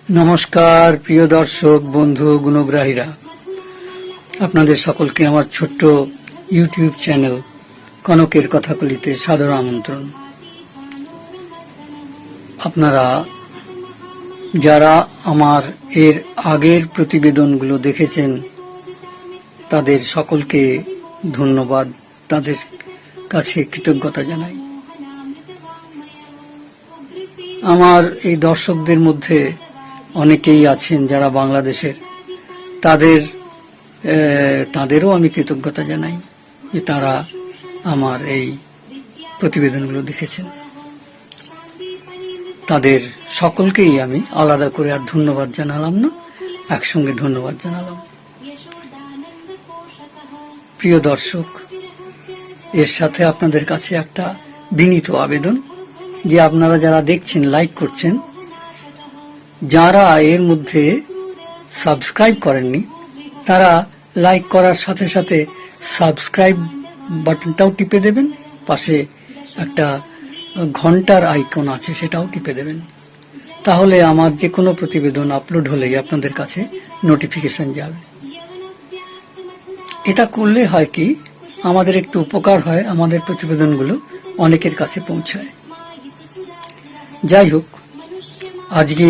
নমস্কার প্রিয় দর্শক বন্ধু গুণগ্রাহীরা, আপনাদের সকলকে আমার ছোট্ট ইউটিউব চ্যানেল কনকের কথাকলিতে সাদর আমন্ত্রণ। আপনারা যারা আমার এর আগের প্রতিবেদনগুলো দেখেছেন তাদের সকলকে ধন্যবাদ, তাদের কাছে কৃতজ্ঞতা জানাই। আমার এই দর্শকদের মধ্যে অনেকেই আছেন যারা বাংলাদেশের, তাদেরও আমি কৃতজ্ঞতা জানাই যে তারা আমার এই প্রতিবেদনগুলো দেখেছেন। তাদের সকলকেই আমি আলাদা করে আর ধন্যবাদ জানালাম না, একসঙ্গে ধন্যবাদ জানালাম। প্রিয় দর্শক, এর সাথে আপনাদের কাছে একটা বিনীত আবেদন যে আপনারা যারা দেখছেন, লাইক করছেন, যারা এর মধ্যে সাবস্ক্রাইব করেননি তারা লাইক করার সাথে সাথে সাবস্ক্রাইব বাটনটাও টিপে দেবেন। পাশে একটা ঘন্টার আইকন আছে, সেটাও টিপে দেবেন। তাহলে আমার যে কোনো প্রতিবেদন আপলোড হলেই আপনাদের কাছে নোটিফিকেশন যাবে। এটা করলে হয় কি, আমাদের একটু উপকার হয়, আমাদের প্রতিবেদনগুলো অনেকের কাছে পৌঁছায়। যাই হোক, আজকে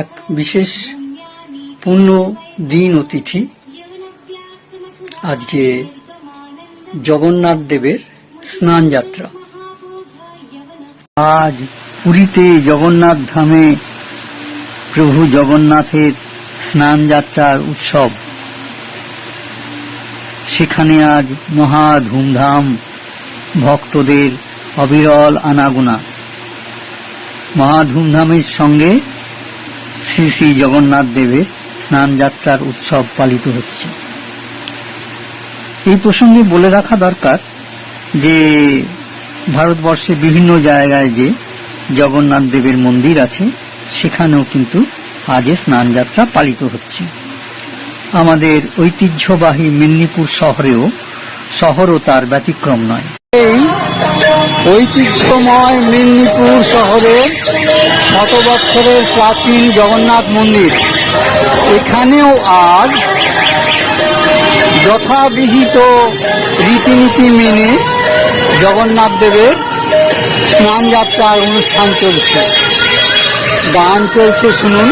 এক বিশেষ পূর্ণ দিন ও তিথি। আজকে জগন্নাথ দেবের স্নান যাত্রা। আজ পুরীতে জগন্নাথ ধামে প্রভু জগন্নাথের স্নান যাত্রার উৎসব। সেখানে আজ মহা ধুমধাম, ভক্তদের অবিরল আনাগোনা। মহা ধুমধামের সঙ্গে শ্রী শ্রী জগন্নাথ দেবের স্নান যাত্রার উৎসব পালিত হচ্ছে। এই প্রসঙ্গে বলে রাখা দরকার যে ভারতবর্ষের বিভিন্ন জায়গায় যে জগন্নাথ দেবের মন্দির আছে সেখানেও কিন্তু আজ স্নান যাত্রা পালিত হচ্ছে। আমাদের ঐতিহ্যবাহী মেদিনীপুর শহরও তার ব্যতিক্রম নয়। এই ঐতিহ্যময় মেদিনীপুর শহরের শত বছরের প্রাচীন জগন্নাথ মন্দির, এখানেও আজ যথাবিহিত রীতিনীতি মেনে জগন্নাথ দেবের স্নান যাত্রার অনুষ্ঠান চলছে। গান চলছে, শুনুন।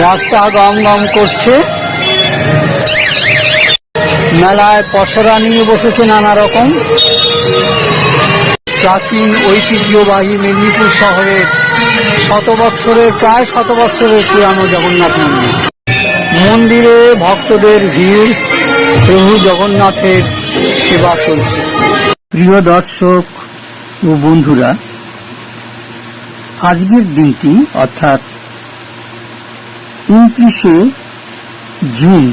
রাস্তা গম গম করছে, মেলায় পসরা নিয়ে বসেছে নানা রকম। প্রাচীন ঐতিহ্যবাহী মেদিনীপুর শহরের প্রায় শত বছরের পুরানো জগন্নাথ মন্দির। মন্দিরে ভক্তদের ভিড়, প্রভু জগন্নাথের সেবা চলছে। প্রিয় দর্শক ও বন্ধুরা, আজকের দিনটি অর্থাৎ 29শে জুন,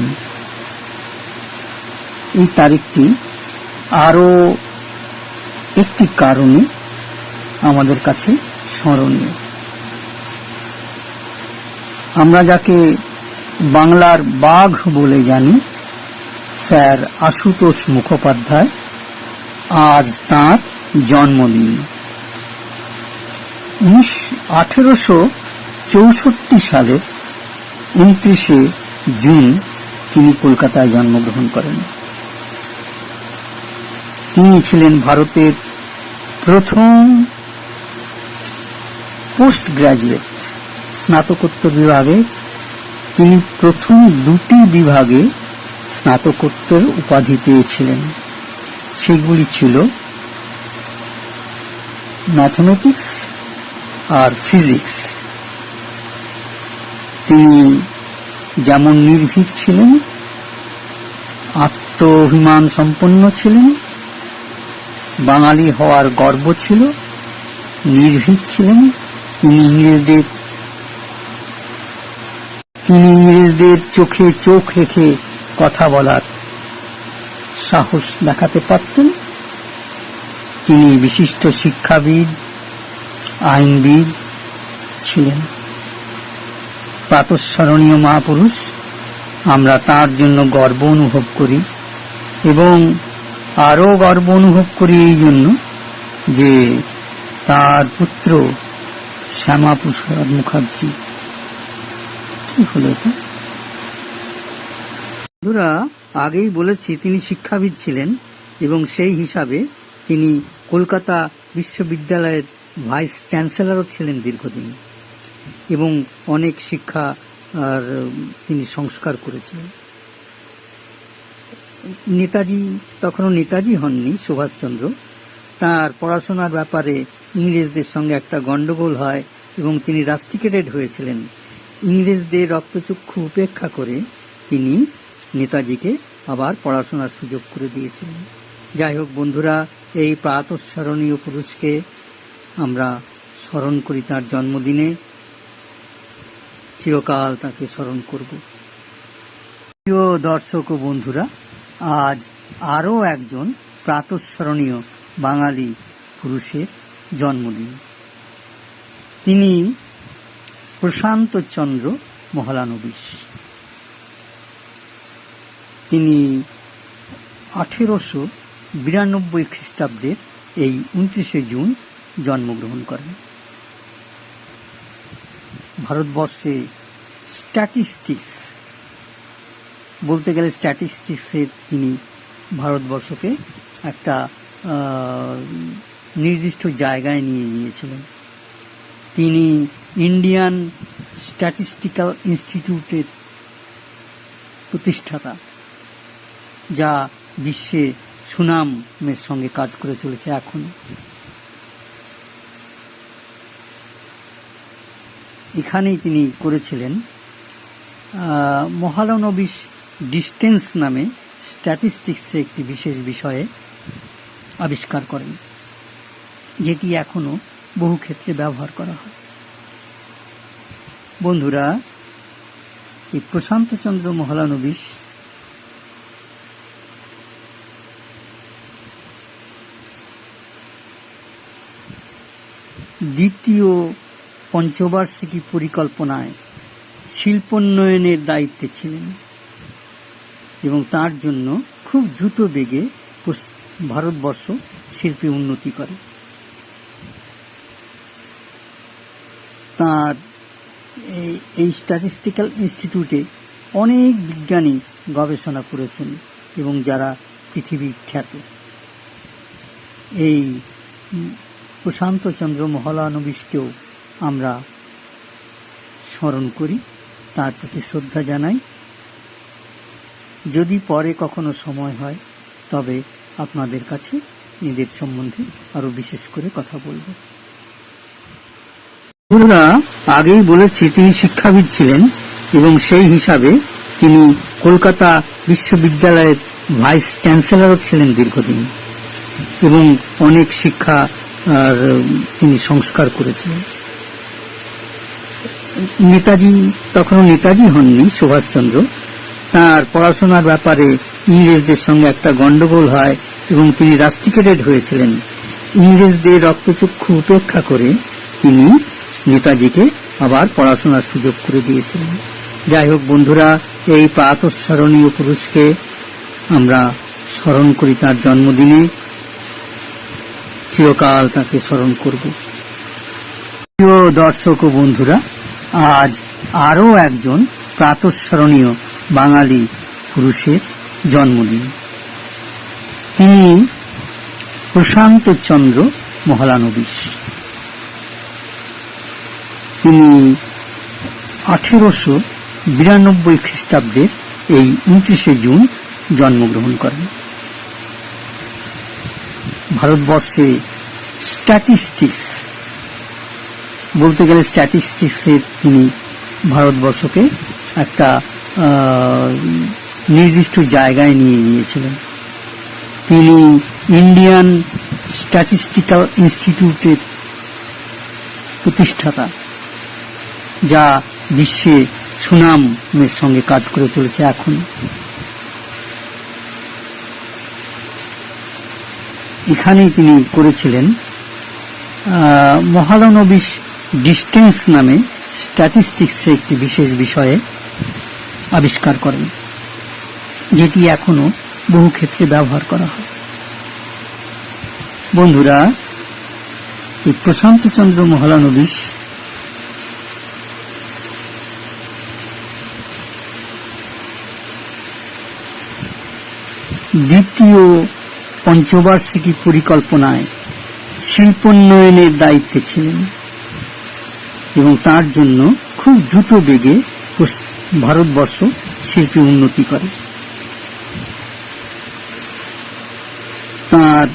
এই তারিখটি আরো একটি কারণে আমাদের কাছে স্মরণীয়। আমরা যাকে বাংলার বাঘ বলে জানি, স্যার আশুতোষ মুখোপাধ্যায়, আজ তাঁর জন্মদিন। 1864 সালের 29শে জুন তিনি কলকাতায় জন্মগ্রহণ করেন। তিনি ছিলেন ভারতের প্রথম পোস্ট গ্রাজুয়েট। স্নাতকোত্তর বিভাগে তিনি প্রথম দুটি বিভাগে স্নাতকোত্তর উপাধি পেয়েছিলেন। সেগুলি ছিল ম্যাথমেটিক্স আর ফিজিক্স। তিনি যেমন নির্ভীক ছিলেন, আত্মাভিমান সম্পন্ন ছিলেন, বাঙালি হওয়ার গর্ব ছিল, নির্ভীক ছিলেন। তিনি ইংরেজদের চোখে চোখ রেখে কথা বলার সাহস দেখাতে পারতেন। তিনি বিশিষ্ট শিক্ষাবিদ, আইনবিদ ছিলেন, প্রাতঃস্মরণীয় মহাপুরুষ। আমরা তার জন্য গর্ব অনুভব করি এবং আরো গর্ব অনুভব করি এই জন্য যে তার পুত্র শ্যামা প্রসাদ মুখার্জি। কি হলো এটা? বন্ধুরা, আগেই বলেছি তিনি শিক্ষাবিদ ছিলেন এবং সেই হিসাবে তিনি কলকাতা বিশ্ববিদ্যালয়ের ভাইস চ্যান্সেলরও ছিলেন দীর্ঘদিন এবং অনেক শিক্ষা তিনি সংস্কার করেছিলেন। নেতাজি তখনও নেতাজি হননি, সুভাষচন্দ্র। তার পড়াশোনার ব্যাপারে ইংরেজদের সঙ্গে একটা গন্ডগোল হয় এবং তিনি রাস্টিকেটেড হয়েছিলেন। ইংরেজদের রক্তচক্ষু উপেক্ষা করে তিনি নেতাজিকে আবার পড়াশোনার সুযোগ করে দিয়েছিলেন। যাই হোক বন্ধুরা, এই প্রাতঃস্মরণীয় পুরুষকে আমরা স্মরণ করি তার জন্মদিনে, চিরকাল তাকে স্মরণ করব। প্রিয় দর্শক ও বন্ধুরা, আজ আরও একজন প্রাতঃস্মরণীয় বাঙালি পুরুষের জন্মদিন। তিনি প্রশান্ত চন্দ্র মহলানবিশ। তিনি 1892 খ্রিস্টাব্দের এই 29শে জুন জন্মগ্রহণ করেন। ভারতবর্ষে স্ট্যাটিস্টিক্স বলতে গেলে স্ট্যাটিস্টিক্সের তিনি ভারতবর্ষকে একটা নির্দিষ্ট জায়গায় নিয়ে গিয়েছিলেন। তিনি ইন্ডিয়ান স্ট্যাটিস্টিক্যাল ইনস্টিটিউটের প্রতিষ্ঠাতা, যা বিশ্বে সুনামের সঙ্গে কাজ করে চলেছে এখন। এখানেই তিনি করেছিলেন মহলানবিশ ডিস্টেন্স নামে স্ট্যাটিস্টিক্সে একটি বিশেষ বিষয়ে আবিষ্কার করেন, যেটি এখনো বহু ক্ষেত্রে ব্যবহার করা হয়। বন্ধুরা, এই প্রশান্তচন্দ্র মহলানবিশ দ্বিতীয় পঞ্চবার্ষিকী পরিকল্পনায় শিল্পোন্নয়নের দায়িত্বে ছিলেন এবং তার জন্য খুব দ্রুত বেগে ভারতবর্ষ শিল্পে উন্নতি করে। তার এই স্ট্যাটিস্টিক্যাল ইনস্টিটিউটে অনেক বিজ্ঞানী গবেষণা করেছেন এবং যারা পৃথিবী খ্যাত। এই প্রশান্তচন্দ্র মহলানবিশকেও আমরা স্মরণ করি, তার প্রতি শ্রদ্ধা জানাই। যদি পরে কখনো সময় হয় তবে আপনাদের কাছে এদের সম্বন্ধে আরো বিশেষ করে কথা বলব। বন্ধুরা, আগেই বলেছি তিনি শিক্ষাবিদ ছিলেন এবং সেই হিসাবে তিনি কলকাতা বিশ্ববিদ্যালয়ের ভাইস চ্যান্সেলরও ছিলেন দীর্ঘদিন এবং অনেক শিক্ষা তিনি সংস্কার করেছিলেন। নেতাজি তখনও নেতাজি হননি, সুভাষচন্দ্র। তার পড়াশোনার ব্যাপারে ইংরেজদের সঙ্গে একটা গন্ডগোল হয় এবং তিনি রাস্টিকেটেড হয়েছিলেন। ইংরেজদের রক্তচক্ষু উপেক্ষা করে তিনি নেতাজিকে আবার পড়াশোনার সুযোগ করে দিয়েছিলেন। যাই হোক বন্ধুরা, এই প্রাতঃস্মরণীয় পুরুষকে আমরা স্মরণ করি তার জন্মদিনে, চিরকাল তাকে স্মরণ করব। প্রিয় দর্শক ও বন্ধুরা, আজ আরও একজন প্রাতঃস্মরণীয় বাঙালি পুরুষের জন্মদিন। তিনি প্রশান্ত চন্দ্র মহলানবিশ। তিনি 1892 খ্রিস্টাব্দের এই 29শে জুন জন্মগ্রহণ করেন। ভারতবর্ষে স্ট্যাটিস্টিক্স বলতে গেলে স্ট্যাটিস্টিক্সের তিনি ভারতবর্ষকে একটা নির্দিষ্ট জায়গায় নিয়ে গিয়েছিলেন। তিনি ইন্ডিয়ান স্ট্যাটিস্টিক্যাল ইনস্টিটিউটের প্রতিষ্ঠাতা, যা বিশ্বে সুনামের সঙ্গে কাজ করে চলেছে এখন। এখানেই তিনি করেছিলেন মহলানবিশ ডিস্টেন্স নামে স্ট্যাটিস্টিক্সে একটি বিশেষ বিষয়ে আবিষ্কার করেন, যেটি এখনো বহু ক্ষেত্রে ব্যবহার করা হয়। বন্ধুরা, এই প্রশান্তচন্দ্র মহলানবিশ দ্বিতীয় পঞ্চবার্ষিকী পরিকল্পনায় শিল্পোন্নয়নের দায়িত্বে ছিলেন এবং তার জন্য খুব দ্রুত বেগে ভারতবর্ষ শিল্পে উন্নতি করে। তার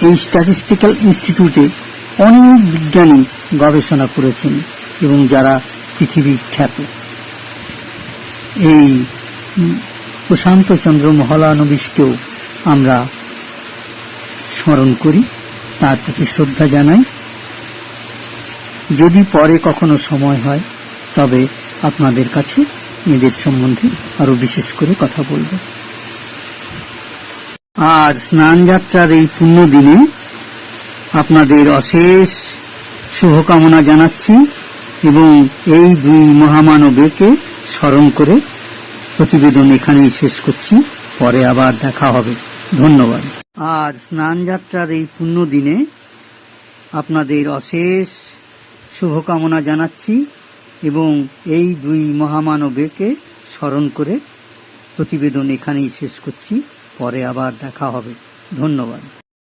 এই স্ট্যাটিস্টিক্যাল ইনস্টিটিউটে অনেক বিজ্ঞানী গবেষণা করেছেন এবং যারা পৃথিবীর খ্যাত। এই প্রশান্ত চন্দ্র মহলানবিশকেও আমরা স্মরণ করি, তার প্রতি শ্রদ্ধা জানাই। যদি পরে কখনো সময় হয় তবে আপনাদের কাছে এদের সম্বন্ধে আরো বিশেষ করে কথা বলব। আর স্নান যাত্রার এই পুণ্য দিনে আপনাদের অশেষ শুভকামনা জানাচ্ছি এবং এই দুই মহামানবকে স্মরণ করে প্রতিবেদন এখানেই শেষ করছি। পরে আবার দেখা হবে। ধন্যবাদ। আর স্নান যাত্রার এই পুণ্য দিনে আপনাদের অশেষ শুভকামনা জানাচ্ছি এবং এই দুই মহামানবকে স্মরণ করে প্রতিবেদন এখানেই শেষ করছি। পরে আবার দেখা হবে। ধন্যবাদ।